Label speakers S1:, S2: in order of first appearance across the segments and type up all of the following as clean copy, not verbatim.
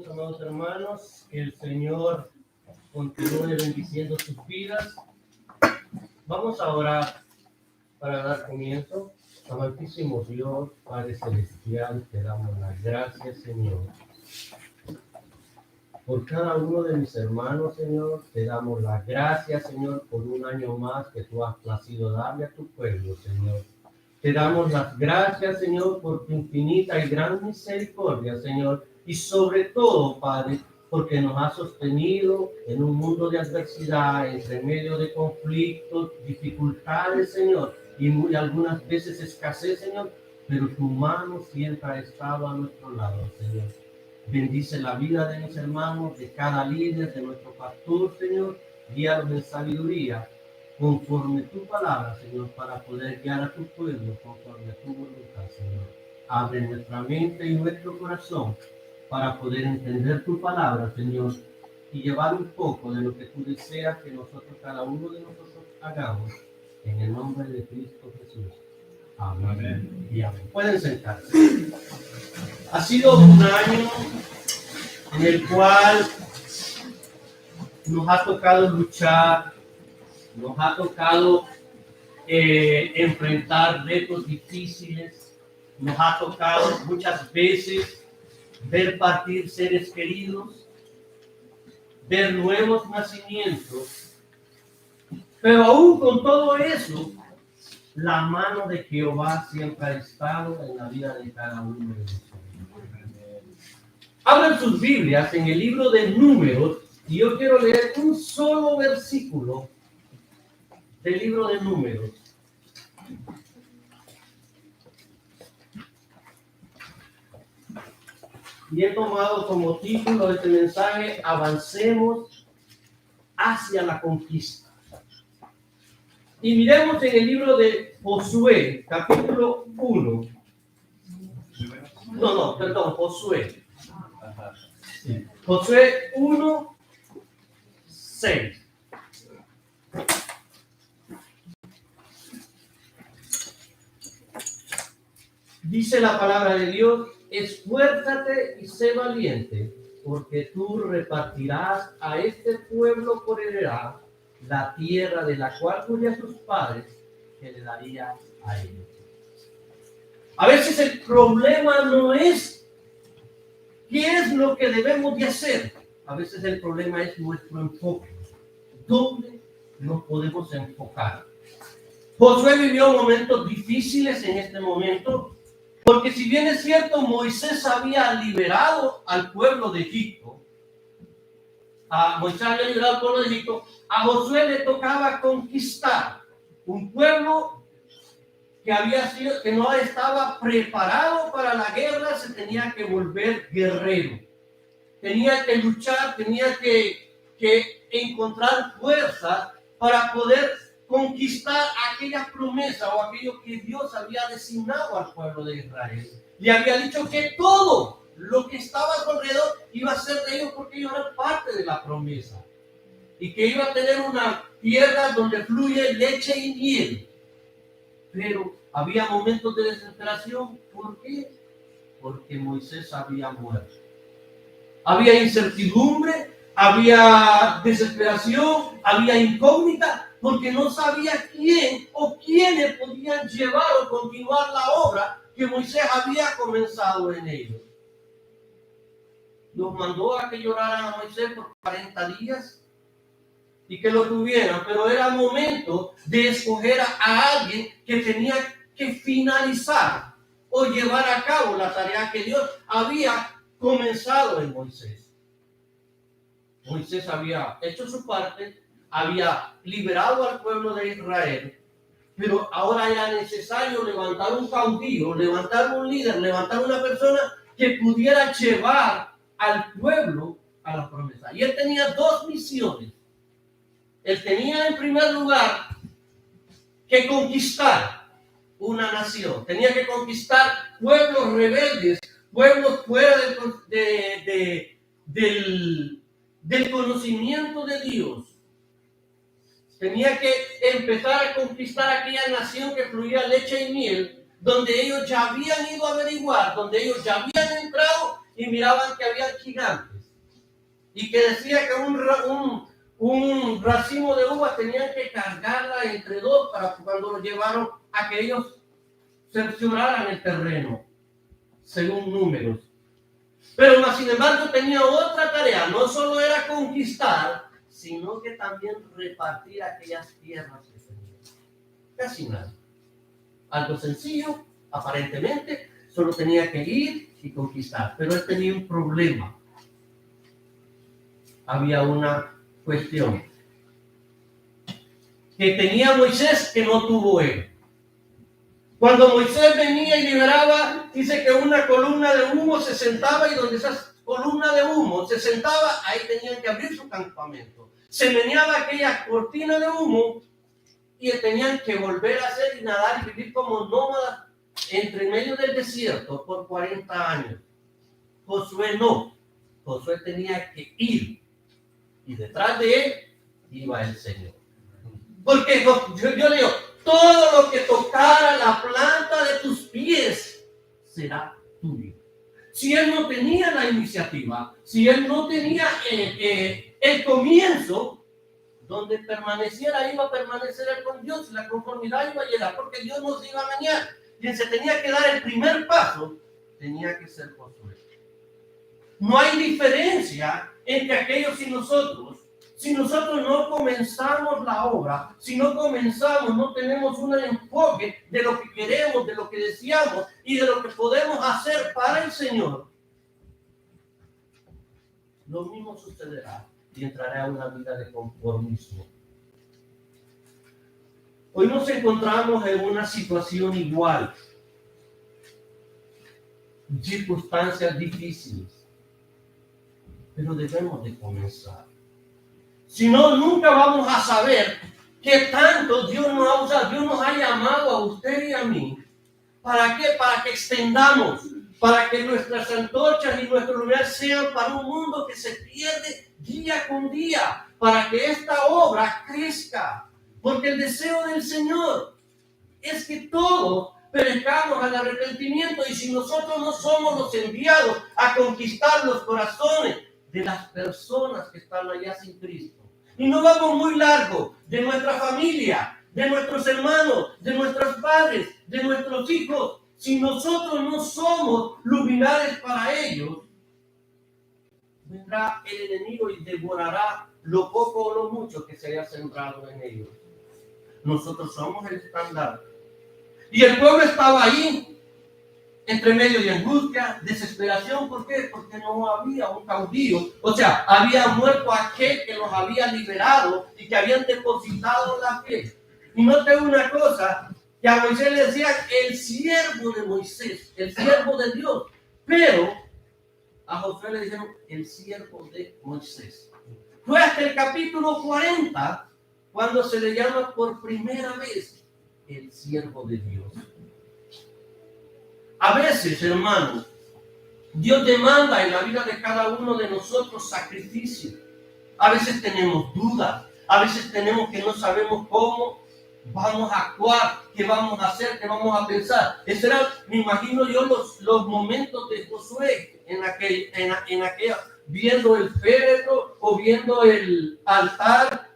S1: Saludos, amados hermanos. Que el Señor continúe bendiciendo sus vidas. Vamos a orar para dar comienzo. Amantísimo Dios, Padre Celestial, te damos las gracias, Señor. Por cada uno de mis hermanos, Señor, te damos las gracias, Señor, por un año más que tú has placido darle a tu pueblo, Señor. Te damos las gracias, Señor, por tu infinita y gran misericordia, Señor. Y sobre todo, Padre, porque nos has sostenido en un mundo de adversidad, entre medio de conflictos, dificultades, Señor, y algunas veces escasez, Señor, pero tu mano siempre ha estado a nuestro lado, Señor. Bendice la vida de mis hermanos, de cada líder, de nuestro pastor, Señor. Guíalos en sabiduría, conforme tu palabra, Señor, para poder guiar a tu pueblo conforme a tu voluntad, Señor. Abre nuestra mente y nuestro corazón para poder entender tu palabra, Señor, y llevar un poco de lo que tú deseas que nosotros, cada uno de nosotros, hagamos. En el nombre de Cristo Jesús. Amén. Amén. Y amén. Pueden sentarse. Ha sido un año en el cual nos ha tocado luchar, nos ha tocado enfrentar retos difíciles, nos ha tocado muchas veces ver partir seres queridos, ver nuevos nacimientos, pero aún con todo eso, la mano de Jehová siempre ha estado en la vida de cada uno de nosotros. Abran sus Biblias en el libro de Números y yo quiero leer un solo versículo del libro de Números. Y he tomado como título de este mensaje: Avancemos hacia la conquista. Y miremos en el libro de Josué, capítulo 1. Josué. Josué 1, 6. Dice la palabra de Dios: esfuérzate y sé valiente, porque tú repartirás a este pueblo por heredad la tierra de la cual juré a sus padres que le daría a ellos. A veces el problema no es qué es lo que debemos de hacer. A veces el problema es nuestro enfoque. ¿Dónde nos podemos enfocar? Josué vivió momentos difíciles en este momento, porque si bien es cierto, Moisés había liberado al pueblo de Egipto, a Josué le tocaba conquistar un pueblo que no estaba preparado para la guerra. Se tenía que volver guerrero, tenía que luchar, tenía que encontrar fuerza para poder conquistar aquella promesa o aquello que Dios había designado al pueblo de Israel. Le había dicho que todo lo que estaba a su alrededor iba a ser de ellos, porque ellos eran parte de la promesa, y que iba a tener una tierra donde fluye leche y miel. Pero había momentos de desesperación. ¿Por qué? Porque Moisés había muerto. Había incertidumbre, había desesperación, había incógnita, porque no sabía quién o quiénes podían llevar o continuar la obra que Moisés había comenzado en ellos. Los mandó a que lloraran a Moisés por 40 días y que lo tuvieran, pero era momento de escoger a alguien que tenía que finalizar o llevar a cabo la tarea que Dios había comenzado en Moisés. Moisés había hecho su parte, había liberado al pueblo de Israel, pero ahora era necesario levantar un caudillo, levantar un líder, levantar una persona que pudiera llevar al pueblo a la promesa. Y él tenía dos misiones. Él tenía en primer lugar que conquistar una nación. Tenía que conquistar pueblos rebeldes, pueblos fuera del conocimiento de Dios. Tenía que empezar a conquistar aquella nación que fluía leche y miel, donde ellos ya habían ido a averiguar, donde ellos ya habían entrado y miraban que había gigantes. y que decía que un racimo de uvas tenían que cargarla entre dos para cuando lo llevaron a que ellos cercioraran el terreno, según números. Pero más sin embargo tenía otra tarea, no solo era conquistar, sino que también repartir aquellas tierras que tenía. Casi nada. Algo sencillo, aparentemente, solo tenía que ir y conquistar. Pero él tenía un problema. Había una cuestión que tenía Moisés que no tuvo él. Cuando Moisés venía y liberaba, dice que una columna de humo se sentaba, y donde esa columna de humo se sentaba, ahí tenían que abrir su campamento. Se meneaba aquella cortina de humo y tenían que volver a hacer y nadar y vivir como nómadas entre medio del desierto por 40 años. Josué no. Josué tenía que ir, y detrás de él iba el Señor. Porque yo leo, todo lo que tocara la planta de tus pies será tuyo. Si él no tenía la iniciativa, si él no tenía el comienzo, donde permaneciera, iba a permanecer él con Dios, y la conformidad iba a llegar, porque Dios nos iba a engañar. Quien se tenía que dar el primer paso, tenía que ser Josué. No hay diferencia entre aquellos y nosotros. Si nosotros no comenzamos la obra, si no comenzamos, no tenemos un enfoque de lo que queremos, de lo que deseamos y de lo que podemos hacer para el Señor, lo mismo sucederá y entrará a una vida de conformismo. Hoy nos encontramos en una situación igual, circunstancias difíciles, pero debemos de comenzar. Si no, nunca vamos a saber qué tanto Dios nos ha usado. Dios nos ha llamado a usted y a mí. ¿Para qué? Para que extendamos, para que nuestras antorchas y nuestros lugares sean para un mundo que se pierde día con día, para que esta obra crezca. Porque el deseo del Señor es que todos perezcamos al arrepentimiento, y si nosotros no somos los enviados a conquistar los corazones de las personas que están allá sin Cristo, y no vamos muy largo, de nuestra familia, de nuestros hermanos, de nuestros padres, de nuestros hijos, si nosotros no somos luminares para ellos, vendrá el enemigo y devorará lo poco o lo mucho que se haya sembrado en ellos. Nosotros somos el estandarte. Y el pueblo estaba ahí, entre medio de angustia, desesperación. ¿Por qué? Porque no había un caudillo. O sea, había muerto aquel que los había liberado y que habían depositado la fe. Y note una cosa, que a Moisés le decía el siervo de Moisés, el siervo de Dios. Pero a Josué le dijeron el siervo de Moisés. Fue hasta el capítulo 40 cuando se le llama por primera vez el siervo de Dios. A veces, hermanos, Dios demanda en la vida de cada uno de nosotros sacrificio. A veces tenemos dudas, a veces tenemos que no sabemos cómo vamos a actuar, qué vamos a hacer, qué vamos a pensar. Ese era, me imagino yo, los momentos de Josué en aquella, viendo el féretro o viendo el altar,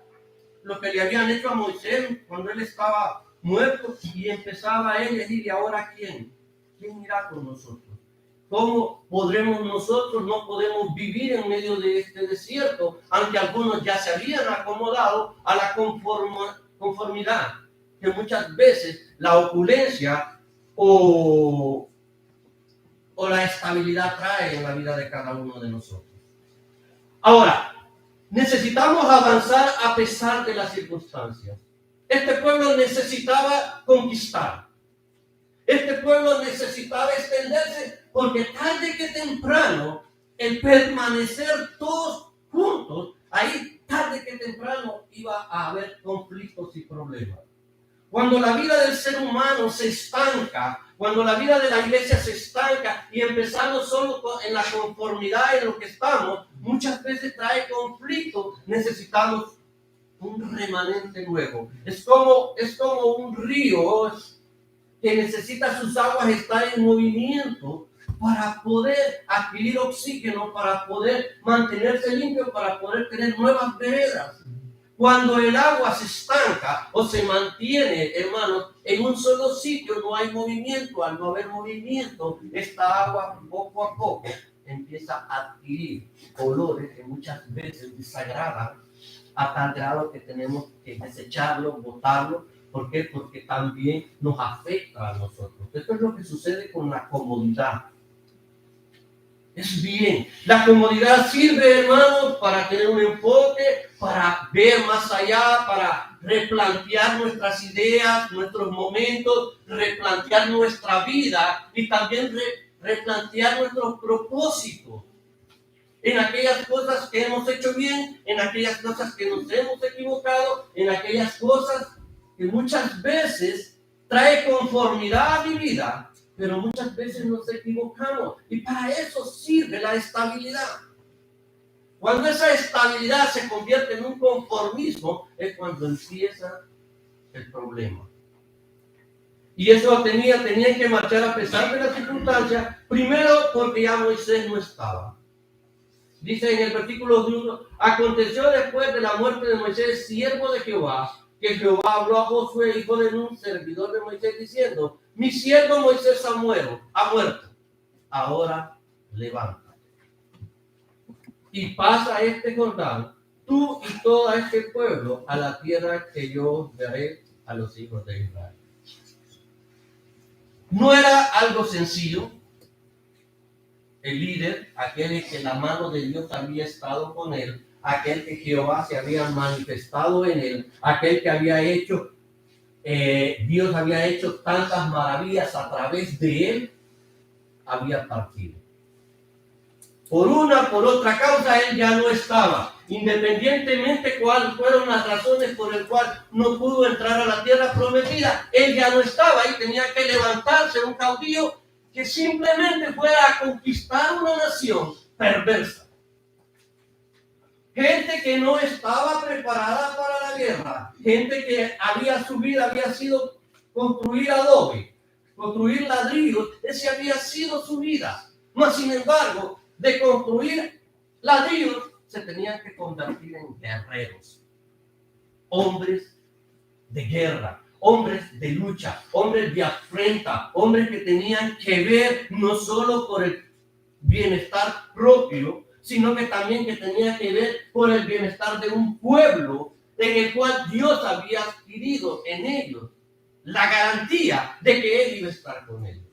S1: lo que le habían hecho a Moisés cuando él estaba muerto, y empezaba él a decir, ¿y ahora quién? ¿Quién irá con nosotros? ¿Cómo podremos nosotros? No podemos vivir en medio de este desierto, aunque algunos ya se habían acomodado a la conformidad, que muchas veces la opulencia o la estabilidad trae en la vida de cada uno de nosotros. Ahora, necesitamos avanzar a pesar de las circunstancias. Este pueblo necesitaba conquistar. Este pueblo necesitaba extenderse, porque tarde que temprano, el permanecer todos juntos, ahí tarde que temprano iba a haber conflictos y problemas. Cuando la vida del ser humano se estanca, cuando la vida de la iglesia se estanca y empezamos solo en la conformidad en lo que estamos, muchas veces trae conflicto. Necesitamos un remanente nuevo. Es como un río que necesita sus aguas estar en movimiento para poder adquirir oxígeno, para poder mantenerse limpio, para poder tener nuevas veredas. Cuando el agua se estanca o se mantiene, hermanos, en un solo sitio, no hay movimiento. Al no haber movimiento, esta agua poco a poco empieza a adquirir olores que muchas veces desagradan a tal grado que tenemos que desecharlo, botarlo. ¿Por qué? Porque también nos afecta a nosotros. Esto es lo que sucede con la comodidad. Es bien. La comodidad sirve, hermanos, para tener un enfoque, para ver más allá, para replantear nuestras ideas, nuestros momentos, replantear nuestra vida y también replantear nuestros propósitos. En aquellas cosas que hemos hecho bien, en aquellas cosas que nos hemos equivocado, en aquellas cosas que muchas veces trae conformidad a mi vida, pero muchas veces nos equivocamos. Y para eso sirve la estabilidad. Cuando esa estabilidad se convierte en un conformismo, es cuando empieza el problema. Y eso tenían que marchar a pesar de las circunstancias, primero porque ya Moisés no estaba. Dice en el versículo 1, aconteció después de la muerte de Moisés, siervo de Jehová, que Jehová habló a Josué, hijo de Nun, servidor de Moisés, diciendo, mi siervo Moisés ha muerto, ahora levanta. Y pasa este Jordán, tú y todo este pueblo, a la tierra que yo daré a los hijos de Israel. No era algo sencillo. El líder, aquel que la mano de Dios había estado con él, aquel que Jehová se había manifestado en él, aquel que había hecho, Dios había hecho tantas maravillas a través de él, había partido. Por una, por otra causa, él ya no estaba. Independientemente cuáles fueron las razones por las cuales no pudo entrar a la tierra prometida, él ya no estaba y tenía que levantarse un caudillo que simplemente fuera a conquistar una nación perversa. Gente que no estaba preparada para la guerra, gente que su vida había sido construir adobe, construir ladrillos, ese había sido su vida. Mas sin embargo, de construir ladrillos se tenían que convertir en guerreros, hombres de guerra, hombres de lucha, hombres de afrenta, hombres que tenían que ver no solo por el bienestar propio, sino que también que tenía que ver por el bienestar de un pueblo en el cual Dios había adquirido en ellos la garantía de que Él iba a estar con ellos.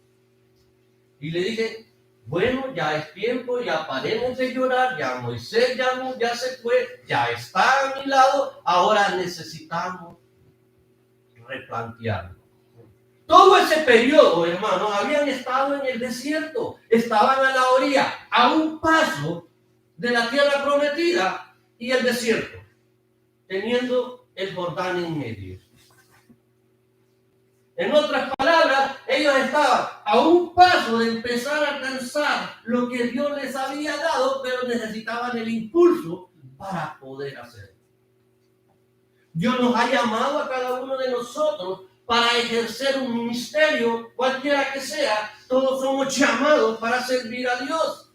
S1: Y le dije, bueno, ya es tiempo, ya paremos de llorar, ya Moisés ya se fue, ya está a mi lado, ahora necesitamos replantearlo. Todo ese periodo, hermanos, habían estado en el desierto, estaban a la orilla, a un paso de la tierra prometida y el desierto, teniendo el Jordán en medio. En otras palabras, ellos estaban a un paso de empezar a alcanzar lo que Dios les había dado, pero necesitaban el impulso para poder hacerlo. Dios nos ha llamado a cada uno de nosotros para ejercer un ministerio, cualquiera que sea. Todos somos llamados para servir a Dios.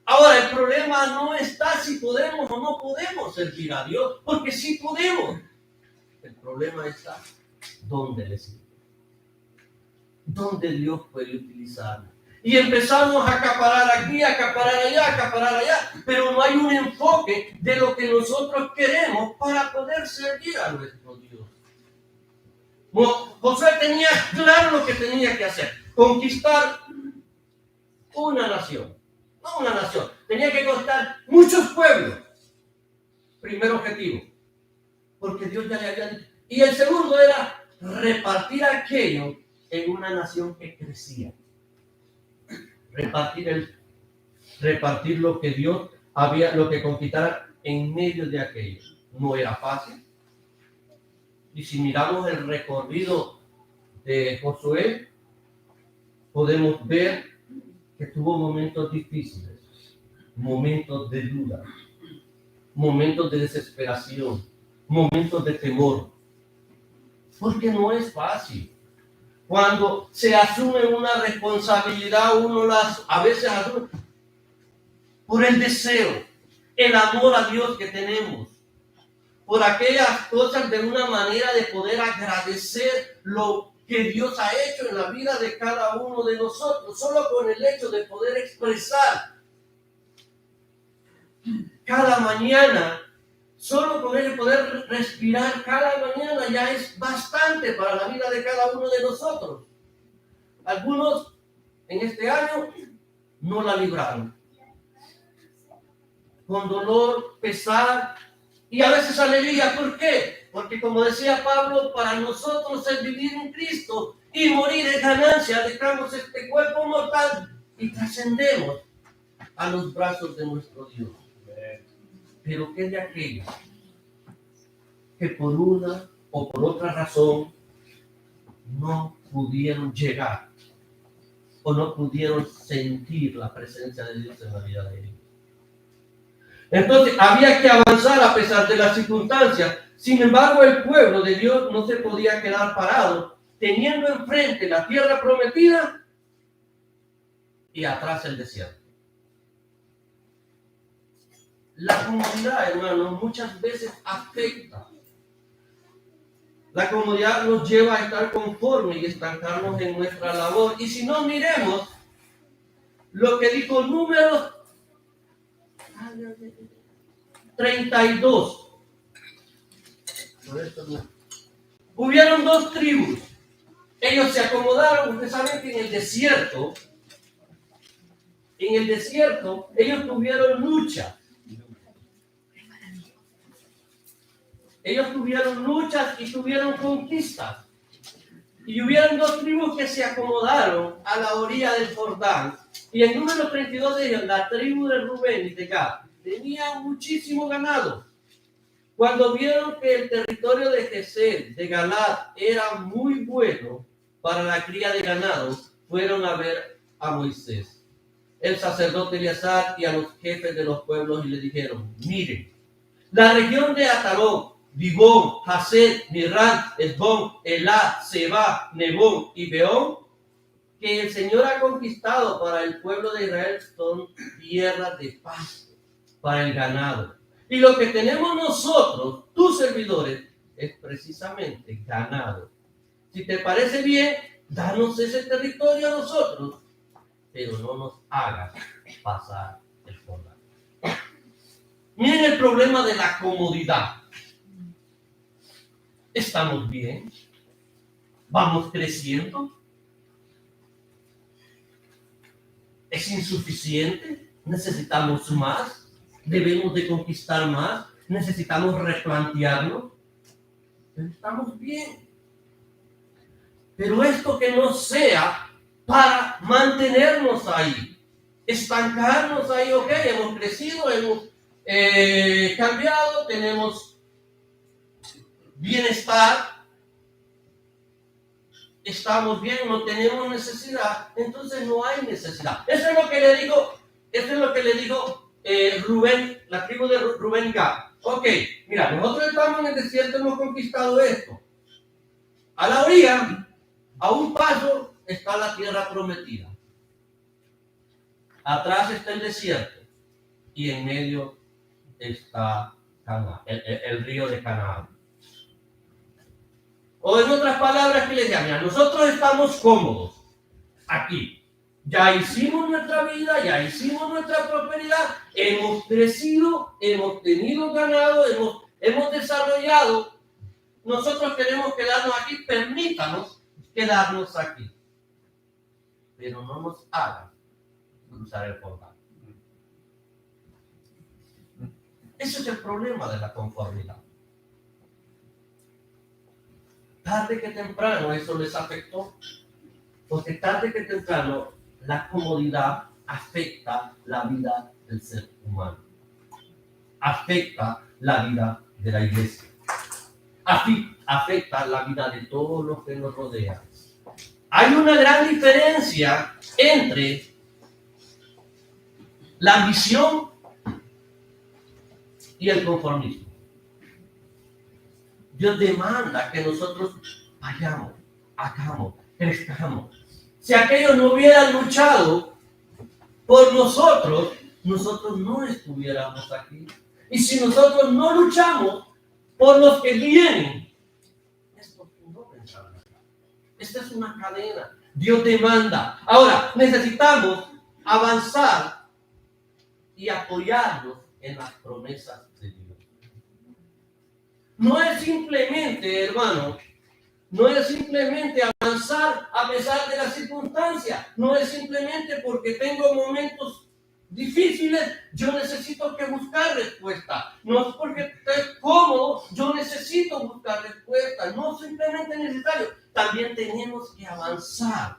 S1: Ahora, el problema no está si podemos o no podemos servir a Dios, porque sí podemos. El problema está dónde le sirve, dónde Dios puede utilizarlo. Y empezamos a acaparar aquí, a acaparar allá, pero no hay un enfoque de lo que nosotros queremos para poder servir a nuestro Dios. Josué tenía claro lo que tenía que hacer: conquistar una nación, no una nación, tenía que conquistar muchos pueblos. Primer objetivo, porque Dios ya le había dicho. Y el segundo era repartir aquello en una nación que crecía. Repartir lo que Dios lo que conquistara en medio de aquello. No era fácil. Y si miramos el recorrido de Josué, podemos ver que tuvo momentos difíciles, momentos de duda, momentos de desesperación, momentos de temor. Porque no es fácil. Cuando se asume una responsabilidad, uno a veces asume por el deseo, el amor a Dios que tenemos, por aquellas cosas de una manera de poder agradecer lo que Dios ha hecho en la vida de cada uno de nosotros, solo con el hecho de poder expresar cada mañana, solo con el poder respirar cada mañana ya es bastante para la vida de cada uno de nosotros. Algunos en este año no la libraron, con dolor, pesar y a veces alegría. ¿Por qué? Porque como decía Pablo, para nosotros es vivir en Cristo y morir es ganancia. Dejamos este cuerpo mortal y trascendemos a los brazos de nuestro Dios. Pero ¿qué de aquellos que por una o por otra razón no pudieron llegar o no pudieron sentir la presencia de Dios en la vida de ellos? Entonces había que avanzar a pesar de las circunstancias. Sin embargo, el pueblo de Dios no se podía quedar parado, teniendo enfrente la tierra prometida y atrás el desierto. La comodidad, hermanos, muchas veces afecta. La comodidad nos lleva a estar conformes y estancarnos en nuestra labor. Y si no, miremos lo que dijo Números 32. Hubieron dos tribus. Ellos se acomodaron. Ustedes saben que en el desierto, ellos tuvieron lucha. Ellos tuvieron luchas y tuvieron conquistas. Y hubieron dos tribus que se acomodaron a la orilla del Jordán. Y en número 32 de ellos, la tribu de Rubén y de Gad, tenían muchísimo ganado. Cuando vieron que el territorio de Gesed, de Galad, era muy bueno para la cría de ganado, fueron a ver a Moisés, el sacerdote Eleazar y a los jefes de los pueblos y le dijeron: miren, la región de Atarón, Dibón, Hased, Mirán, Esbón, Elá, Seba, Nebón y Beón, que el Señor ha conquistado para el pueblo de Israel, son tierras de pasto para el ganado. Y lo que tenemos nosotros, tus servidores, es precisamente ganado. Si te parece bien, danos ese territorio a nosotros, pero no nos hagas pasar el Jordán. Miren el problema de la comodidad. ¿Estamos bien? ¿Vamos creciendo? ¿Es insuficiente? ¿Necesitamos más? ¿Debemos de conquistar más? ¿Necesitamos replantearnos? Estamos bien. Pero esto que no sea para mantenernos ahí, estancarnos ahí. Ok, hemos crecido, hemos cambiado, tenemos bienestar, estamos bien, no tenemos necesidad, entonces no hay necesidad. Eso es lo que le digo Rubén, la tribu de Rubén y Gad. Ok, mira, nosotros estamos en el desierto, hemos conquistado esto. A la orilla, a un paso, está la tierra prometida. Atrás está el desierto y en medio está Canaán, el río de Canaán. O en otras palabras, que les llaman, nosotros estamos cómodos aquí. Ya hicimos nuestra vida, ya hicimos nuestra prosperidad, hemos crecido, hemos tenido ganado, hemos desarrollado. Nosotros queremos quedarnos aquí, permítanos quedarnos aquí. Pero no nos hagan cruzar el Jordán. Ese es el problema de la conformidad. Tarde que temprano eso les afectó, porque tarde que temprano la comodidad afecta la vida del ser humano, afecta la vida de la iglesia, afecta la vida de todos los que nos rodean. Hay una gran diferencia entre la ambición y el conformismo. Dios demanda que nosotros vayamos, hagamos, crezcamos. Si aquellos no hubieran luchado por nosotros, nosotros no estuviéramos aquí. Y si nosotros no luchamos por los que vienen, esto no vendrá. Esta es una cadena. Dios demanda. Ahora, necesitamos avanzar y apoyarnos en las promesas de Dios. No es simplemente, hermano, no es simplemente avanzar a pesar de las circunstancias. No es simplemente porque tengo momentos difíciles, yo necesito que buscar respuesta. No es porque estoy cómodo, yo necesito buscar respuesta. No es simplemente necesario. También tenemos que avanzar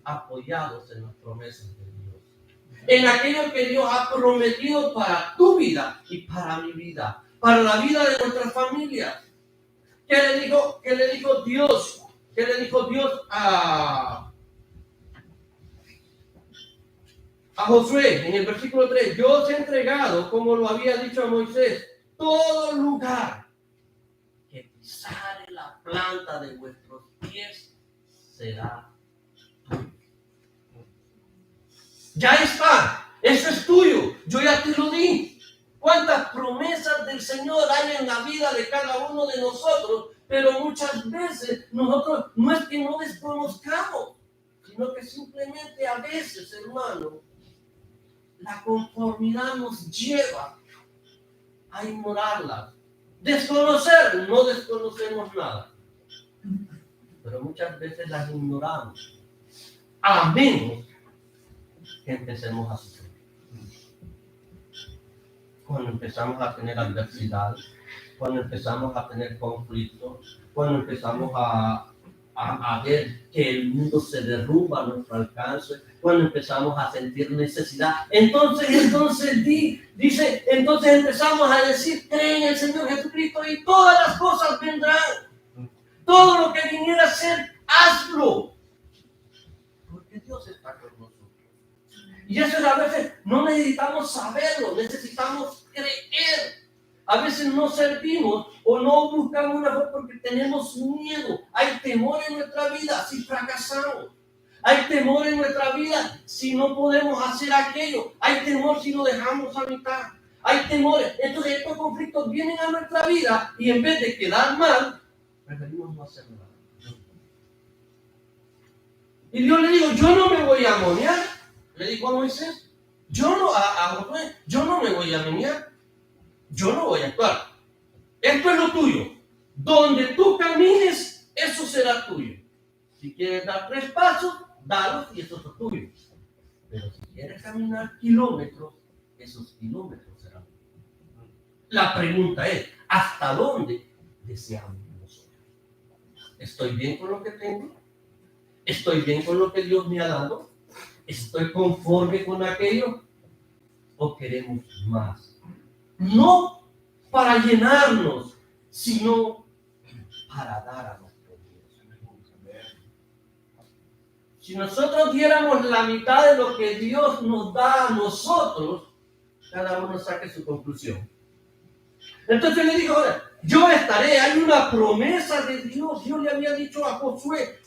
S1: apoyados en las promesas de Dios. En aquello que Dios ha prometido para tu vida y para mi vida, para la vida de nuestras familias. ¿Qué le dijo Dios? ¿Qué le dijo Dios a Josué en el versículo 3? Yo os he entregado, como lo había dicho a Moisés, todo lugar que pisare la planta de vuestros pies será tuyo. Ya está, eso es tuyo, yo ya te lo di. ¿Cuántas promesas del Señor hay en la vida de cada uno de nosotros? Pero muchas veces nosotros no es que no desconozcamos, sino que simplemente a veces, hermano, la conformidad nos lleva a ignorarlas. Desconocer, no desconocemos nada. Pero muchas veces las ignoramos. A menos que empecemos a sufrir. Cuando empezamos a tener adversidad, cuando empezamos a tener conflictos, cuando empezamos a ver que el mundo se derrumba a nuestro alcance, cuando empezamos a sentir necesidad, entonces empezamos a decir, cree en el Señor Jesucristo y todas las cosas vendrán. Todo lo que viniera a ser, hazlo. Porque Dios está con nosotros. Y eso a veces no necesitamos saberlo, necesitamos creer. A veces no servimos o no buscamos una fe porque tenemos miedo. Hay temor en nuestra vida si fracasamos. Hay temor en nuestra vida si no podemos hacer aquello. Hay temor si lo dejamos a mitad. Hay temores. Entonces estos conflictos vienen a nuestra vida y en vez de quedar mal, preferimos no hacer nada. Y Dios le dijo, yo no me voy a amonear. Le dijo a Moisés, yo no me voy a amonear. Yo no voy a actuar. Esto es lo tuyo. Donde tú camines, eso será tuyo. Si quieres dar 3 pasos, dalos y esos son tuyos. Pero si quieres caminar kilómetros, esos kilómetros serán tuyos. La pregunta es, ¿hasta dónde deseamos nosotros? ¿Estoy bien con lo que tengo? ¿Estoy bien con lo que Dios me ha dado? ¿Estoy conforme con aquello? ¿O queremos más? No para llenarnos, sino para dar a nuestro Dios. Si nosotros diéramos la mitad de lo que Dios nos da a nosotros, cada uno saque su conclusión. Entonces le dijo, yo estaré, hay una promesa de Dios. Dios le había dicho a Josué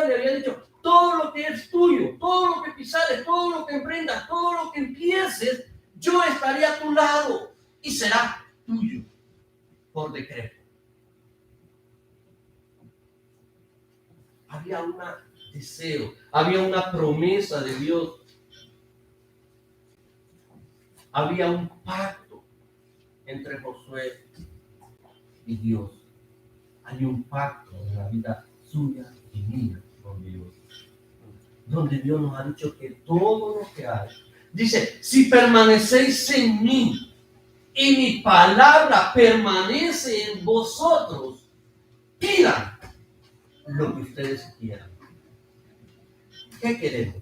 S1: le había dicho, todo lo que es tuyo, todo lo que pisares, todo lo que emprendas, todo lo que empieces, yo estaré a tu lado y será tuyo por decreto. Había un deseo, había una promesa de Dios, había un pacto entre Josué y Dios. Hay un pacto en la vida suya y mía con Dios, donde Dios nos ha dicho que todo lo que hay, dice, si permanecéis en mí y mi palabra permanece en vosotros, pidan lo que ustedes quieran. ¿Qué queremos?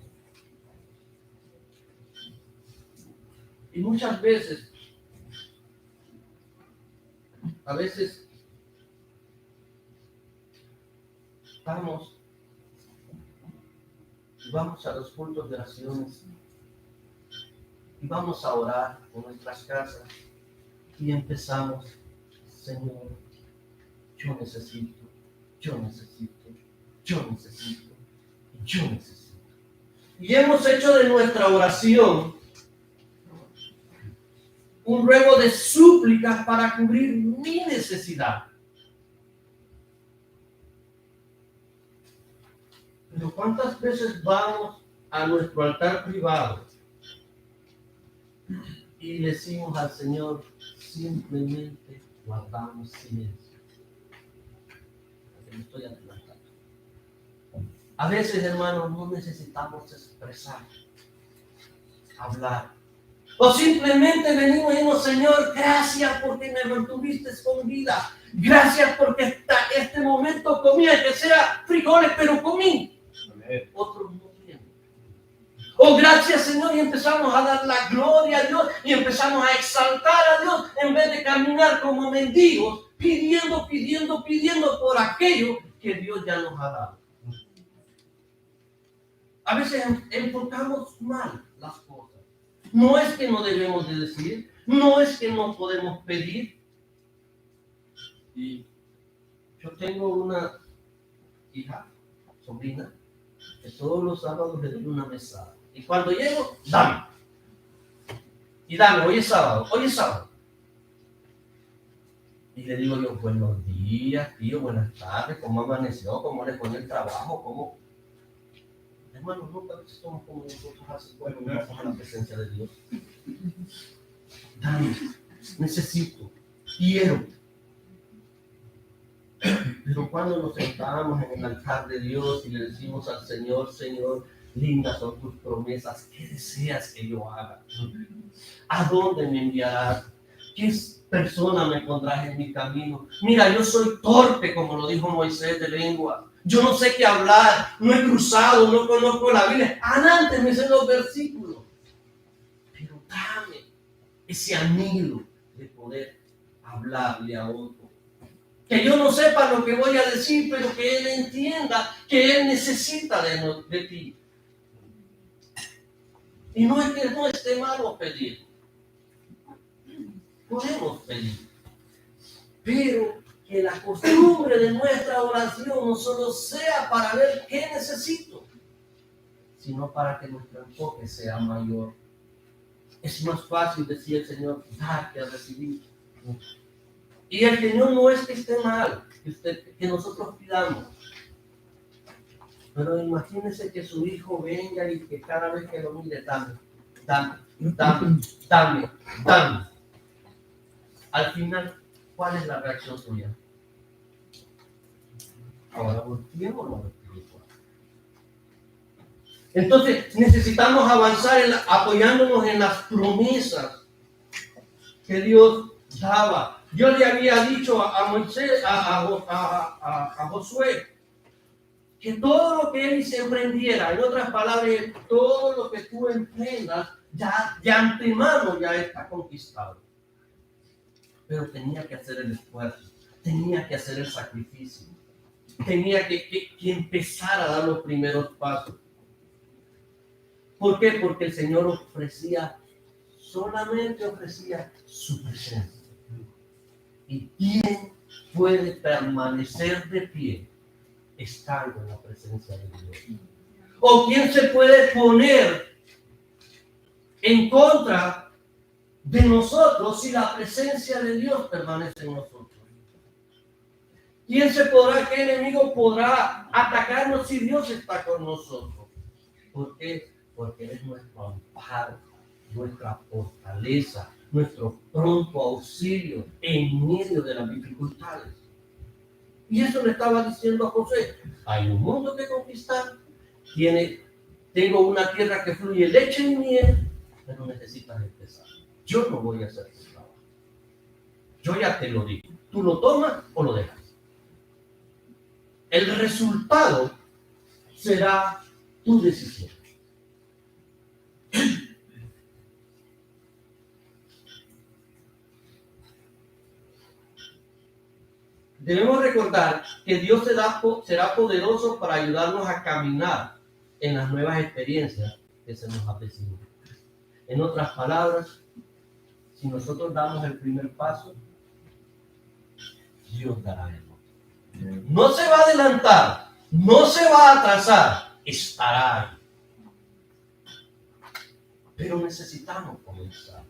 S1: Y muchas veces, a veces vamos a los cultos de oraciones y vamos a orar en nuestras casas y empezamos, Señor, yo necesito, yo necesito, yo necesito. Y hemos hecho de nuestra oración un ruego de súplicas para cubrir mi necesidad. Pero ¿cuántas veces vamos a nuestro altar privado y le decimos al Señor, simplemente guardamos silencio? Porque me estoy adelantando. A veces, hermanos, no necesitamos expresar, hablar. O simplemente venimos y decimos, Señor, gracias porque me mantuviste con vida. Gracias porque este momento comí, que sea frijoles, pero comí. Otros no tienen. Oh, gracias, Señor, y empezamos a dar la gloria a Dios y empezamos a exaltar a Dios en vez de caminar como mendigos, pidiendo por aquello que Dios ya nos ha dado. A veces enfocamos mal las cosas. No es que no debemos de decir, no es que no podemos pedir. Y yo tengo una hija, sobrina, que todos los sábados le doy una mesada. Y cuando llego, dame. Y dame, hoy es sábado. Y le digo yo, buenos días, tío, buenas tardes, ¿cómo amaneció? ¿Cómo le pone el trabajo? ¿Cómo? Hermanos, nunca somos como nosotros así cuando vamos a la presencia de Dios. Dame, necesito, quiero. Pero cuando nos sentamos en el altar de Dios y le decimos al Señor, Señor, lindas son tus promesas, ¿qué deseas que yo haga? ¿A dónde me enviarás? ¿Qué persona me pondrás en mi camino? Mira, yo soy torpe, como lo dijo Moisés, de lengua. Yo no sé qué hablar, no he cruzado, no conozco la Biblia. Adelante me sé los versículos. Pero dame ese anhelo de poder hablarle a otro. Que yo no sepa lo que voy a decir, pero que Él entienda que Él necesita de ti. Y no es que no esté malo pedir. Podemos pedir. Pero que la costumbre de nuestra oración no solo sea para ver qué necesito, sino para que nuestro enfoque sea mayor. Es más fácil decir, Señor, dar que recibir. Y el Señor no es que esté mal, que nosotros pidamos. Pero imagínese que su hijo venga y que cada vez que lo mire, dame. Al final, ¿cuál es la reacción suya? Ahora volteemos a lo espiritual. Entonces, necesitamos avanzar apoyándonos en las promesas que Dios daba. Yo le había dicho a Moisés, a Josué, que todo lo que él se emprendiera, en otras palabras, todo lo que tú emprendas, ya de antemano ya está conquistado. Pero tenía que hacer el esfuerzo, tenía que hacer el sacrificio, tenía que empezar a dar los primeros pasos. ¿Por qué? Porque el Señor solamente ofrecía su presencia. ¿Y quién puede permanecer de pie estando en la presencia de Dios? ¿O quién se puede poner en contra de nosotros si la presencia de Dios permanece en nosotros? ¿Qué enemigo podrá atacarnos si Dios está con nosotros? ¿Por qué? Porque Él es nuestro amparo, nuestra fortaleza, nuestro pronto auxilio en medio de las dificultades. Y eso le estaba diciendo a José: hay un mundo que conquistar, tengo una tierra que fluye leche y miel, pero necesitas empezar. Yo no voy a hacer tu trabajo. Yo ya te lo digo. Tú lo tomas o lo dejas. El resultado será tu decisión. Debemos recordar que Dios será poderoso para ayudarnos a caminar en las nuevas experiencias que se nos avecinan. En otras palabras, si nosotros damos el primer paso, Dios dará el otro. No se va a adelantar, No se va a atrasar, estará ahí. Pero necesitamos comenzar.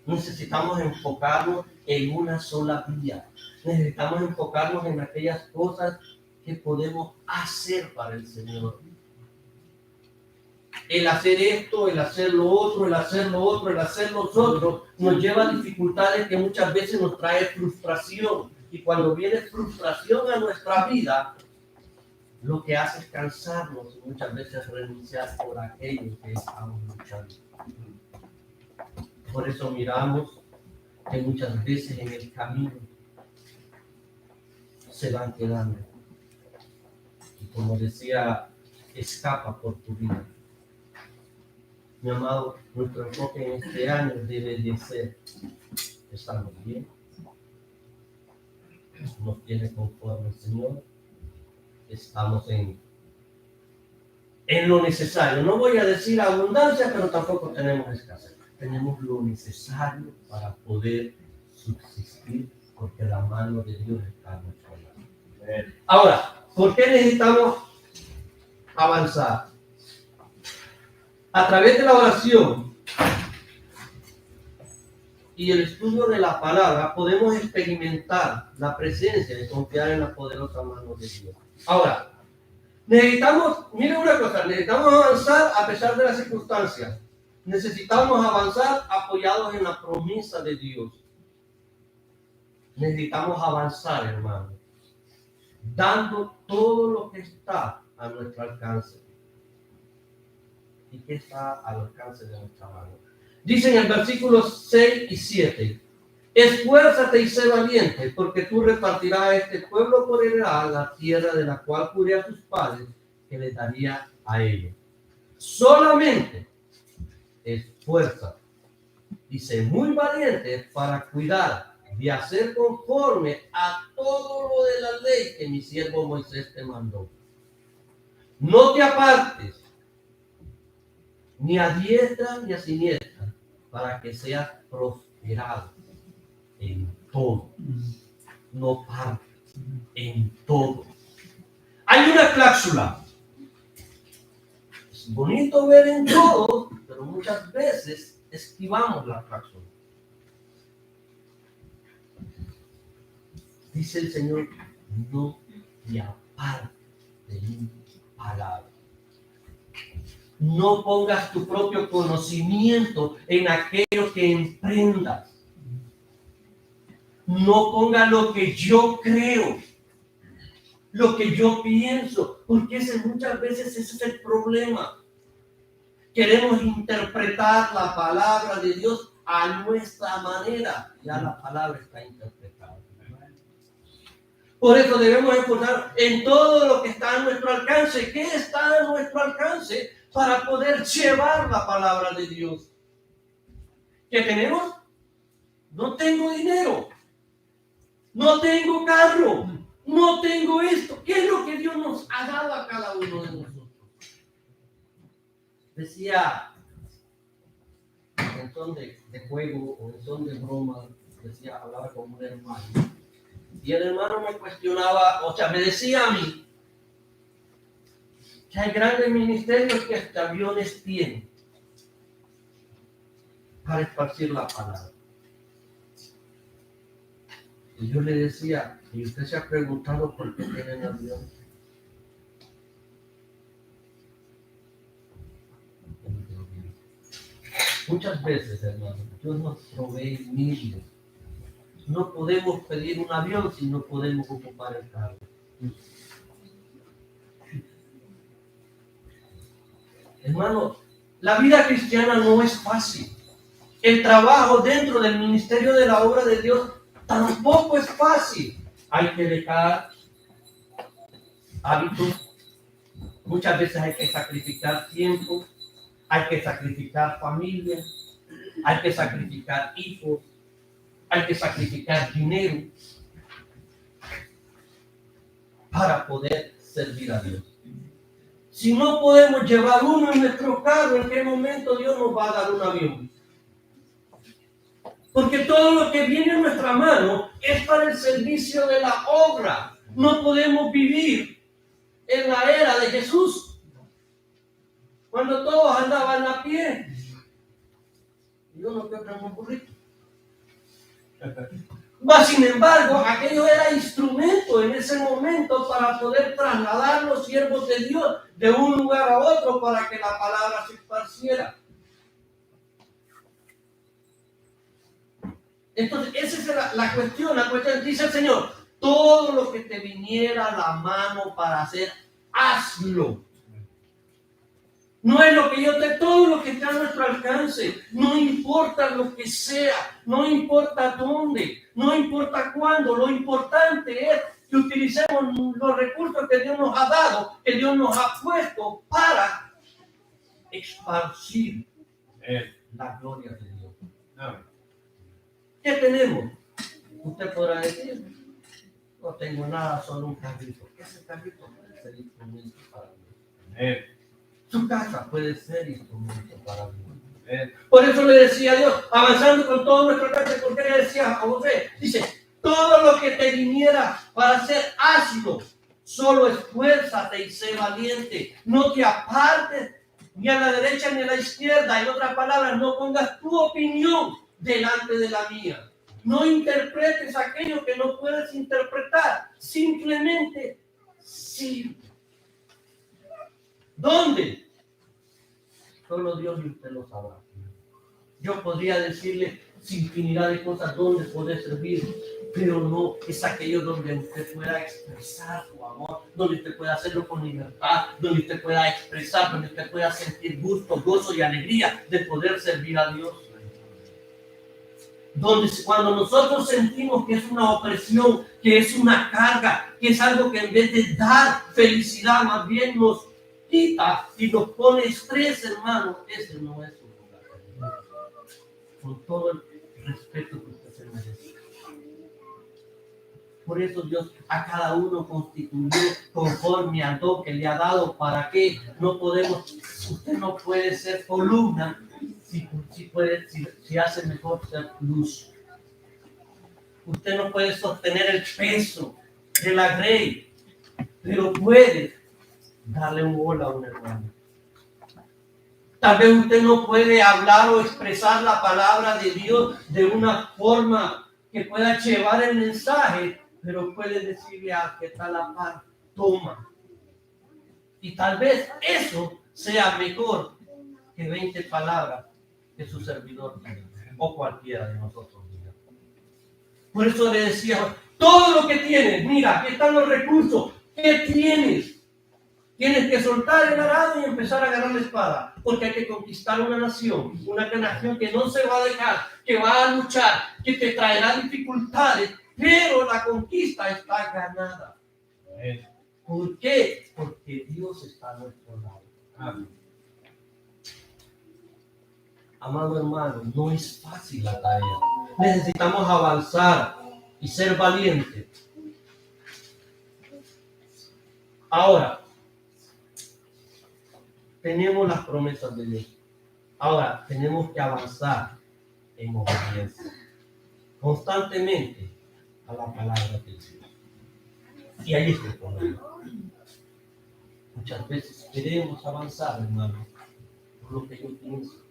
S1: Necesitamos enfocarnos en una sola vía. Necesitamos enfocarnos en aquellas cosas que podemos hacer para el Señor. El hacer esto, el hacer lo otro, el hacer lo otro, el hacer los otros, nos lleva a dificultades que muchas veces nos trae frustración. Y cuando viene frustración a nuestra vida, lo que hace es cansarnos y muchas veces renunciar por aquello que estamos luchando. Por eso miramos que muchas veces en el camino se van quedando. Y como decía, escapa por tu vida. Mi amado, nuestro enfoque en este año debe de ser: estamos bien, nos tiene conforme el Señor, estamos en lo necesario. No voy a decir abundancia, pero tampoco tenemos escasez. Tenemos lo necesario para poder subsistir, porque la mano de Dios está en nuestro lado. Ahora, ¿por qué necesitamos avanzar? A través de la oración y el estudio de la palabra podemos experimentar la presencia y confiar en la poderosa mano de Dios. Ahora, necesitamos, miren una cosa, necesitamos avanzar a pesar de las circunstancias. Necesitamos avanzar apoyados en la promesa de Dios. Necesitamos avanzar, hermano, dando todo lo que está a nuestro alcance. ¿Y qué está al alcance de nuestra mano? Dice en el versículo 6 y 7: esfuérzate y sé valiente, porque tú repartirás a este pueblo por heredad la tierra de la cual juré a tus padres que les daría a ellos. Solamente esfuérzate y sé muy valiente para cuidar de hacer conforme a todo lo de la ley que mi siervo Moisés te mandó. No te apartes ni a diestra ni a siniestra, para que seas prosperado en todo. No partes, en todo. Hay una cláusula. Es bonito ver en todo, pero muchas veces esquivamos la cláusula. Dice el Señor: no te apartes de mi palabra. No pongas tu propio conocimiento en aquello que emprendas. No pongas lo que yo creo, lo que yo pienso, porque muchas veces ese es el problema. Queremos interpretar la palabra de Dios a nuestra manera. Ya la palabra está interpretada. Por eso debemos enfocar en todo lo que está a nuestro alcance. ¿Qué está a nuestro alcance para poder llevar la palabra de Dios? ¿Qué tenemos? No tengo dinero. No tengo carro. No tengo esto. ¿Qué es lo que Dios nos ha dado a cada uno de nosotros? Decía, en son de juego o en son de broma, decía, hablaba con un hermano. Y el hermano me cuestionaba, o sea, me decía a mí que hay grandes ministerios que hasta aviones tienen para esparcir la palabra. Y yo le decía, ¿y usted se ha preguntado por qué tienen aviones? Muchas veces, hermano, Dios nos provee medios. No podemos pedir un avión si no podemos ocupar el carro. Hermano, la vida cristiana no es fácil. El trabajo dentro del ministerio de la obra de Dios tampoco es fácil. Hay que dejar hábitos. Muchas veces hay que sacrificar tiempo. Hay que sacrificar familia. Hay que sacrificar hijos. Hay que sacrificar dinero para poder servir a Dios. Si no podemos llevar uno en nuestro carro, ¿en qué momento Dios nos va a dar un avión? Porque todo lo que viene en nuestra mano es para el servicio de la obra. No podemos vivir en la era de Jesús, cuando todos andaban a pie. Y uno que otro en un burrito. Mas, sin embargo, aquello era instrumento en ese momento para poder trasladar los siervos de Dios de un lugar a otro para que la palabra se esparciera. Entonces, esa es la cuestión. La cuestión dice el Señor: todo lo que te viniera a la mano para hacer, hazlo. No es lo que todo lo que está a nuestro alcance, no importa lo que sea, no importa dónde, no importa cuándo, lo importante es que utilicemos los recursos que Dios nos ha dado, que Dios nos ha puesto para esparcir la gloria de Dios. ¿Qué tenemos? Usted podrá decir: no tengo nada, solo un carrito. Ese carrito puede ser instrumento para Dios. Su casa puede ser instrumento para Dios. Por eso le decía a Dios, avanzando con todo nuestro alcance, porque le decía a José, dice: todo lo que te viniera para hacer, hazlo. Solo esfuérzate y sé valiente. No te apartes ni a la derecha ni a la izquierda. En otras palabras, no pongas tu opinión delante de la mía. No interpretes aquello que no puedes interpretar. Simplemente sirve. ¿Dónde? Solo Dios y usted lo sabrá. Yo podría decirle infinidad de cosas donde poder servir, pero no es aquello donde usted pueda expresar su amor, donde usted pueda hacerlo con libertad, donde usted pueda expresar, donde usted pueda sentir gusto, gozo y alegría de poder servir a Dios. Donde cuando nosotros sentimos que es una opresión, que es una carga, que es algo que en vez de dar felicidad, más bien nos quita y nos pone estrés, hermano, ese no es su lugar. Con todo el respeto que usted se merece. Por eso Dios a cada uno constituyó conforme al don que le ha dado. ¿Para qué? No podemos, usted no puede ser columna si hace mejor ser luz. Usted no puede sostener el peso de la grey, pero puede darle un gol a un hermano. Tal vez usted no puede hablar o expresar la palabra de Dios de una forma que pueda llevar el mensaje, pero puede decirle al que está a la par: toma. Y tal vez eso sea mejor que 20 palabras que su servidor tiene, o cualquiera de nosotros diga. Por eso le decía: todo lo que tienes, mira, aquí están los recursos. ¿Qué tienes? Tienes que soltar el arado y empezar a agarrar la espada, porque hay que conquistar una nación que no se va a dejar, que va a luchar, que te traerá dificultades, pero la conquista está ganada. ¿Por qué? Porque Dios está a nuestro lado. Amén. Amado hermano, no es fácil la tarea. Necesitamos avanzar y ser valientes. Ahora, tenemos las promesas de Dios. Ahora, tenemos que avanzar en obediencia constantemente a la palabra de Dios. Y ahí está el problema. Muchas veces queremos avanzar, hermano, por lo que yo pienso.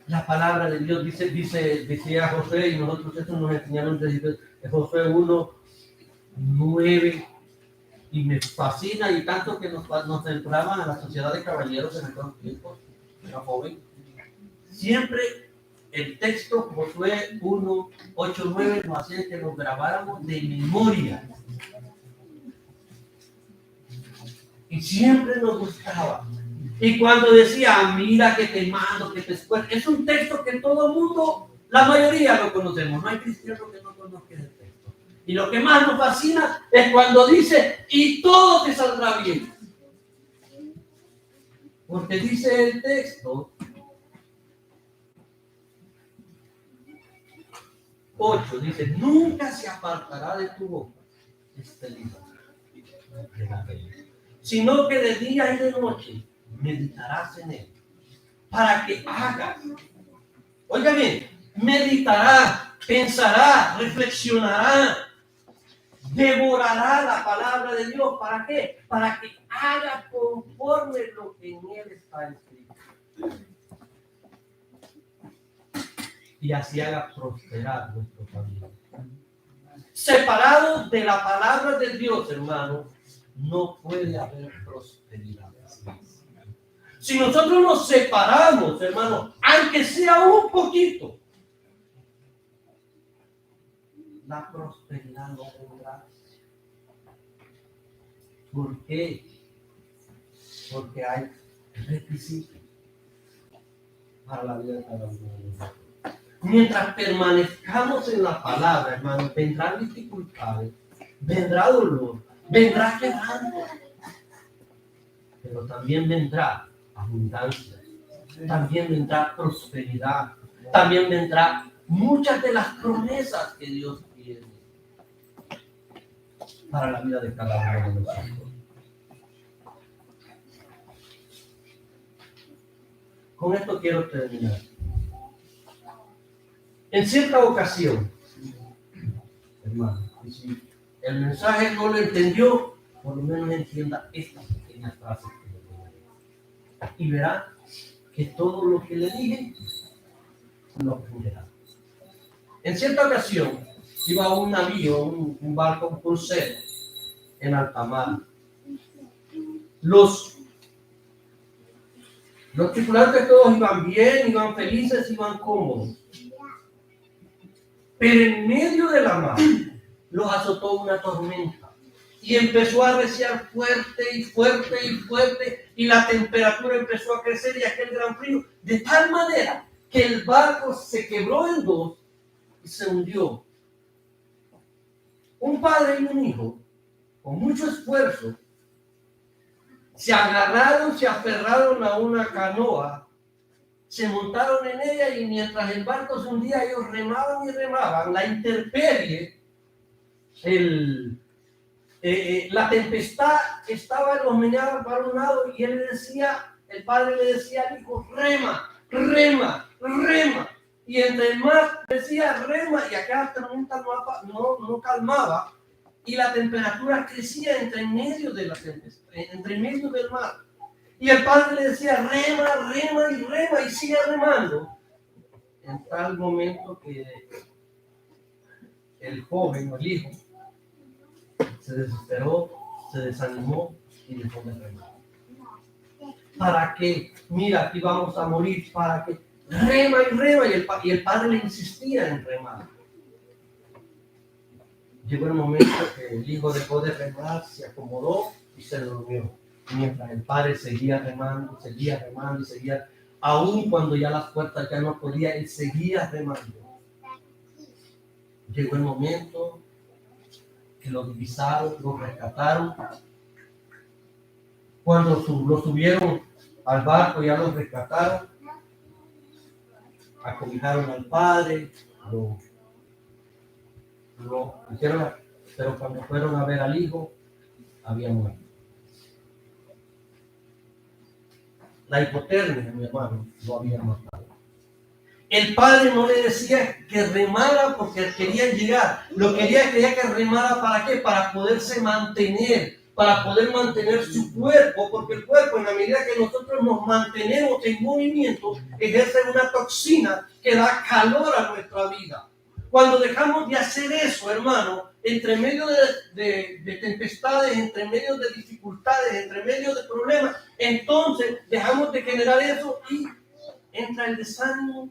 S1: La palabra de Dios decía Josué, y nosotros eso nos enseñaron desde Josué 1:9. Y me fascina, y tanto que nos entraban a la sociedad de caballeros en aquellos tiempos, era joven. Siempre el texto Josué 1:8-9 nos hacía que nos grabáramos de memoria. Y siempre nos gustaba. Y cuando decía: mira que te mando, que te esfuerzo, es un texto que todo el mundo, la mayoría lo conocemos. No hay cristiano que no conozca el texto. Y lo que más nos fascina es cuando dice: y todo te saldrá bien. Porque dice el texto 8, dice: nunca se apartará de tu boca este libro de la ley, sino que de día y de noche meditarás en él, para que hagas. Oiga bien, meditará, pensará, reflexionará. devorará la palabra de Dios. ¿Para qué? Para que haga conforme lo que en él está escrito. Y así haga prosperar nuestro camino. Separados de la palabra de Dios, hermano, no puede haber prosperidad. Si nosotros nos separamos, hermano, aunque sea un poquito, la prosperidad no vendrá. ¿Por qué? Porque hay requisitos para la vida de cada uno de nosotros. Mientras permanezcamos en la palabra, hermano, vendrán dificultades, vendrá dolor, vendrá quebranto, pero también vendrá abundancia, también vendrá prosperidad, también vendrá muchas de las promesas que Dios tiene para la vida de cada uno de nosotros. Con esto quiero terminar. En cierta ocasión, hermano, y si el mensaje no lo entendió, por lo menos entienda estas pequeñas frases que le voy a decir. Y verá que todo lo que le dije lo aprenderá. En cierta ocasión, iba un navío, un barco, un crucero en alta mar. Los tripulantes todos iban bien, iban felices, iban cómodos. Pero en medio de la mar los azotó una tormenta y empezó a arreciar fuerte y fuerte y fuerte, y la temperatura empezó a crecer y aquel gran frío, de tal manera que el barco se quebró en dos y se hundió. Un padre y un hijo, con mucho esfuerzo, se agarraron, se aferraron a una canoa, se montaron en ella, y mientras el barco se hundía, ellos remaban y remaban. La intemperie, la tempestad estaba, los meneaba para un lado, y el padre le decía al hijo, rema, rema, rema. Y entre más decía rema, y acá la tormenta no calmaba, y la temperatura crecía entre medio de la tempestad, entre medio del mar. Y el padre le decía, rema, rema y rema, y sigue remando. En tal momento que el joven, el hijo, se desesperó, se desanimó y dejó de remar. ¿Para qué? Mira, aquí vamos a morir. ¿Para qué? Rema y rema. Y el padre le insistía en remar. Llegó el momento que el hijo dejó de remar, se acomodó y se durmió. Mientras el padre seguía remando, y seguía, aún cuando ya las puertas ya no podía, él seguía remando. Llegó el momento que lo divisaron, lo rescataron. Cuando lo subieron al barco, ya lo rescataron, acobijaron al padre, lo hicieron, pero cuando fueron a ver al hijo, había muerto. La hipotermia, mi hermano, lo había matado. El padre no le decía que remara porque quería llegar. Quería que remara, ¿para qué? Para poderse mantener, para poder mantener su cuerpo, porque el cuerpo, en la medida que nosotros nos mantenemos en movimiento, ejerce una toxina que da calor a nuestra vida. Cuando dejamos de hacer eso, hermano, entre medio de tempestades, entre medio de dificultades, entre medio de problemas, entonces dejamos de generar eso y entra el desánimo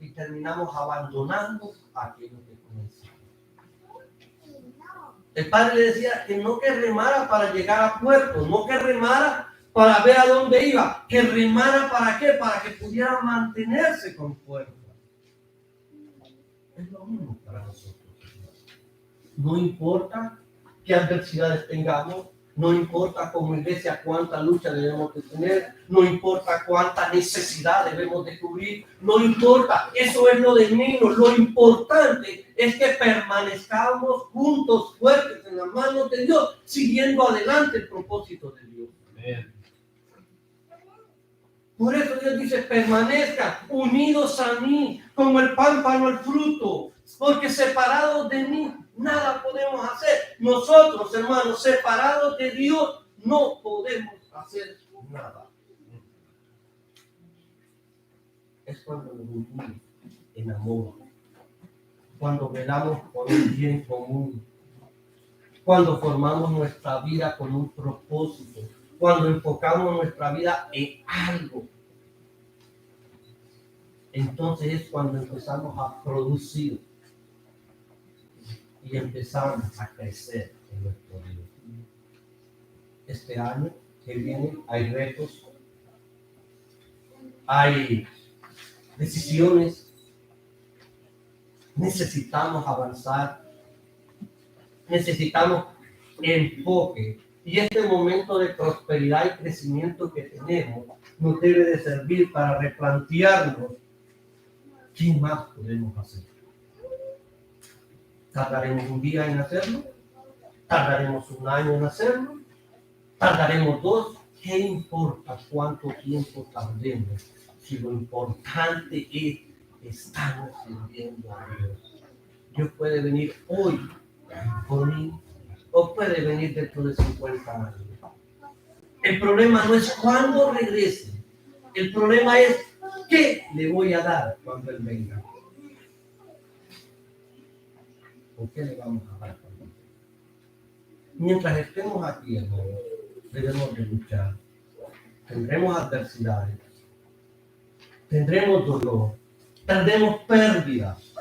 S1: y terminamos abandonando aquello que comenzamos. El padre le decía que no que remara para llegar a puerto, no que remara para ver a dónde iba, que remara ¿para qué? Para que pudiera mantenerse con fuerza. Es lo mismo para nosotros. No importa qué adversidades tengamos, no importa como iglesia cuánta lucha debemos de tener, no importa cuánta necesidad debemos de cubrir, no importa, eso es lo de menos. Lo importante es que permanezcamos juntos, fuertes en las manos de Dios, siguiendo adelante el propósito de Dios. Amén. Por eso Dios dice, permanezcan unidos a mí, como el pámpano al fruto, Porque separados de mí, nada podemos hacer. Nosotros, hermanos, separados de Dios, no podemos hacer nada. Es cuando nos unimos en amor, cuando velamos por un bien común, cuando formamos nuestra vida con un propósito, cuando enfocamos nuestra vida en algo. Entonces es cuando empezamos a producir y empezamos a crecer en nuestro vida. Este año que viene hay retos, hay decisiones, necesitamos avanzar, necesitamos enfoque. Y este momento de prosperidad y crecimiento que tenemos nos debe de servir para replantearnos qué más podemos hacer. ¿Tardaremos un día en hacerlo? ¿Tardaremos un año en hacerlo? ¿Tardaremos 2? ¿Qué importa cuánto tiempo tardemos? Si lo importante es que estamos sirviendo a Dios. Dios puede venir hoy por mí o puede venir dentro de 50 años. El problema no es cuándo regrese. El problema es qué le voy a dar cuando Él venga. ¿O qué le vamos a dar cuando Él venga? Mientras estemos aquí, hermanos, debemos de luchar. Tendremos adversidades. Tendremos dolor. Tendremos pérdidas.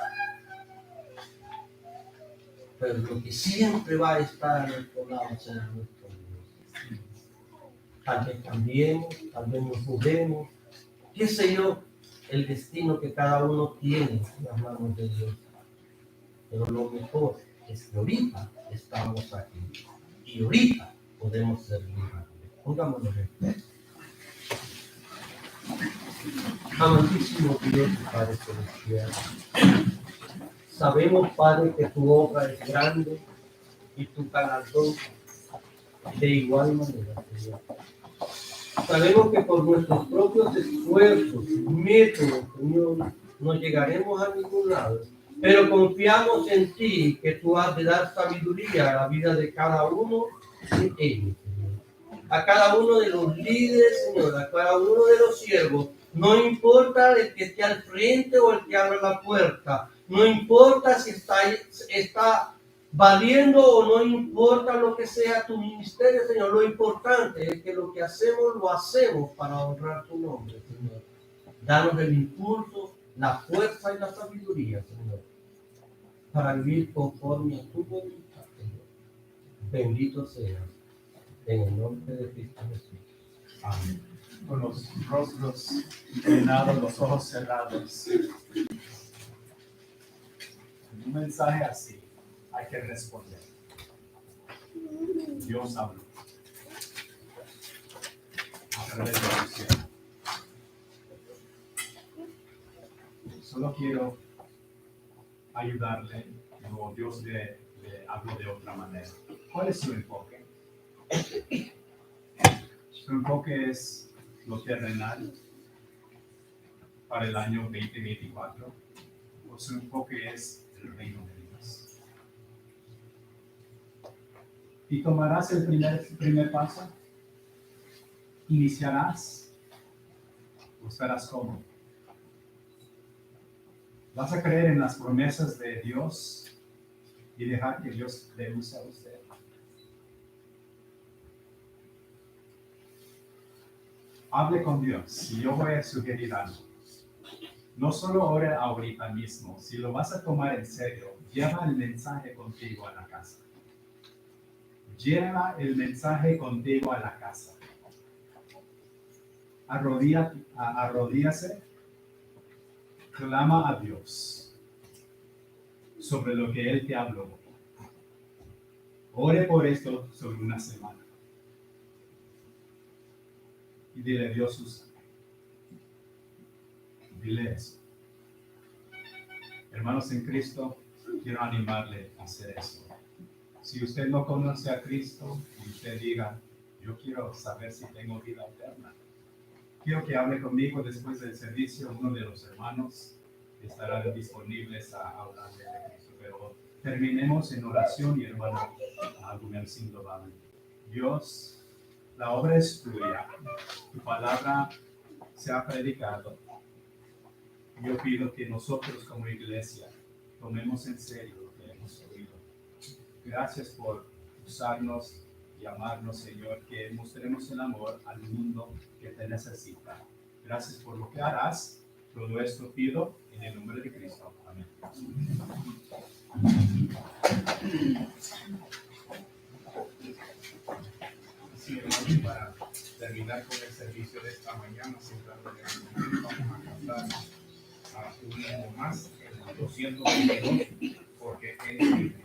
S1: Pero lo que siempre va a estar a nuestro lado será nuestro Dios. Tal vez cambiemos, tal vez nos mudemos, qué sé yo, el destino que cada uno tiene en las manos de Dios. Pero lo mejor es que ahorita estamos aquí y ahorita podemos servir a Dios. Pongámonos en pie. Amantísimo Dios y Padre celestial, sabemos, Padre, que tu obra es grande y tu galardón de igual manera, Señor. Sabemos que por nuestros propios esfuerzos, métodos, Señor, no llegaremos a ningún lado, pero confiamos en ti, que tú has de dar sabiduría a la vida de cada uno de ellos, Señor. A cada uno de los líderes, Señor, a cada uno de los siervos, no importa el que esté al frente o el que abra la puerta, no importa si está valiendo o no importa lo que sea tu ministerio, Señor, lo importante es que lo que hacemos, lo hacemos para honrar tu nombre, Señor. Danos el impulso, la fuerza y la sabiduría, Señor, para vivir conforme a tu voluntad, Señor. Bendito seas, en el nombre de Cristo Jesús. Amén.
S2: Con los rostros inclinados, los ojos cerrados. Un mensaje así hay que responder. Dios habló a través de la oración. Solo quiero ayudarle, como Dios le habló de otra manera. ¿Cuál es su enfoque? Su enfoque es lo terrenal para el año 2024, o su enfoque es el reino de Dios. Y tomarás el primer paso, iniciarás, o estarás cómodo. Vas a creer en las promesas de Dios y dejar que Dios le use a usted. Hable con Dios y yo voy a sugerir algo. No solo ore ahorita mismo, si lo vas a tomar en serio, lleva el mensaje contigo a la casa. Lleva el mensaje contigo a la casa. Arrodíllase, clama a Dios sobre lo que Él te habló. Ore por esto sobre una semana. Y dile, Dios, usa. Dile eso. Hermanos en Cristo, quiero animarle a hacer eso. Si usted no conoce a Cristo y usted diga, yo quiero saber si tengo vida eterna, quiero que hable conmigo después del servicio, uno de los hermanos estarán disponibles a hablarle de Cristo. Pero terminemos en oración y hermano Gumercindo va a venir. Dios, la obra es tuya, tu palabra se ha predicado. Yo pido que nosotros como iglesia tomemos en serio lo que hemos oído. Gracias por usarnos y amarnos, Señor, que mostremos el amor al mundo que te necesita. Gracias por lo que harás. Todo esto pido en el nombre de Cristo. Amén.
S3: Sí, hermanos, para terminar con el servicio de esta mañana, vamos a cantar un himno más, el 222, porque es libre.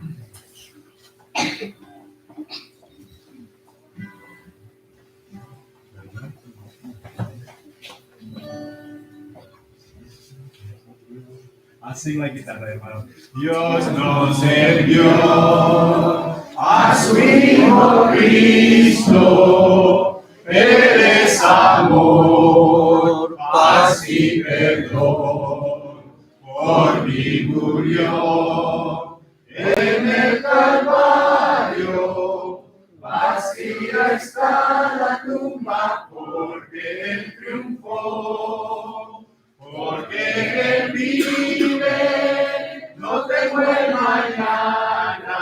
S2: Así la guitarra, hermano. Dios nos envió a su Hijo Cristo. Él es amor, paz y perdón. Por mí murió en el Calvario. Vacía está la tumba porque Él triunfó. Porque Él vive, no temo el mañana.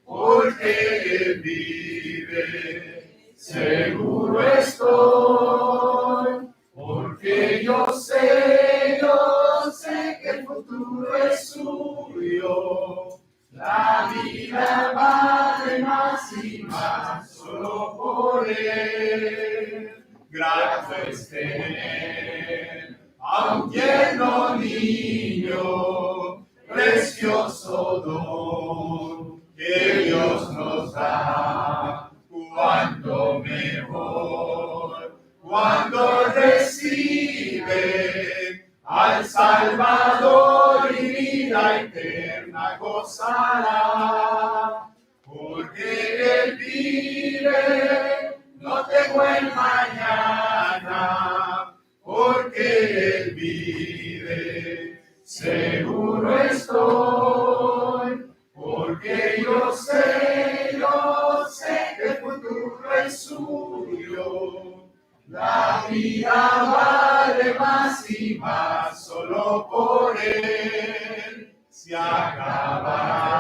S2: Porque Él vive, seguro estoy. Porque yo sé que el futuro es suyo. La vida vale más y más solo por Él. Grato es tener a un tierno niño, precioso don que Dios nos da. Cuánto mejor cuando recibe al Salvador y vida eterna gozará. Porque Él vive, no temo el mañana. Porque Él vive, seguro estoy. Porque yo sé que el futuro es suyo. La vida vale más y más solo por Él. Se acabará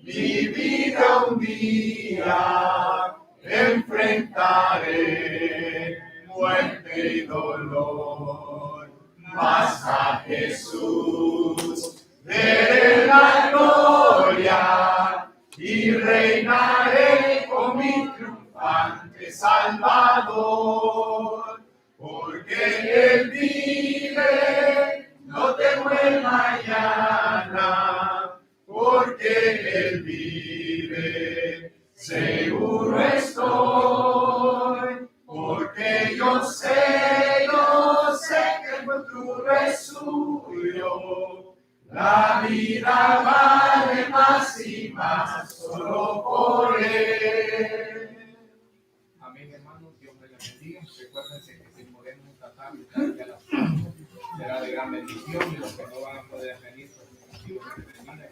S2: mi vida un día, enfrentaré muerte y dolor, mas a Jesús veré la gloria y reinaré con mi triunfante Salvador. Porque Él vive, no temo el mañana. Porque Él vive, seguro estoy. Porque yo sé que el futuro es suyo. La vida vale más y más solo por Él.
S3: Amén, hermanos. Dios me les bendiga. Recuérdense que si podemos esta tarde, a las 5, será de gran bendición. Y los que no van a poder venir, pues Dios les bendiga.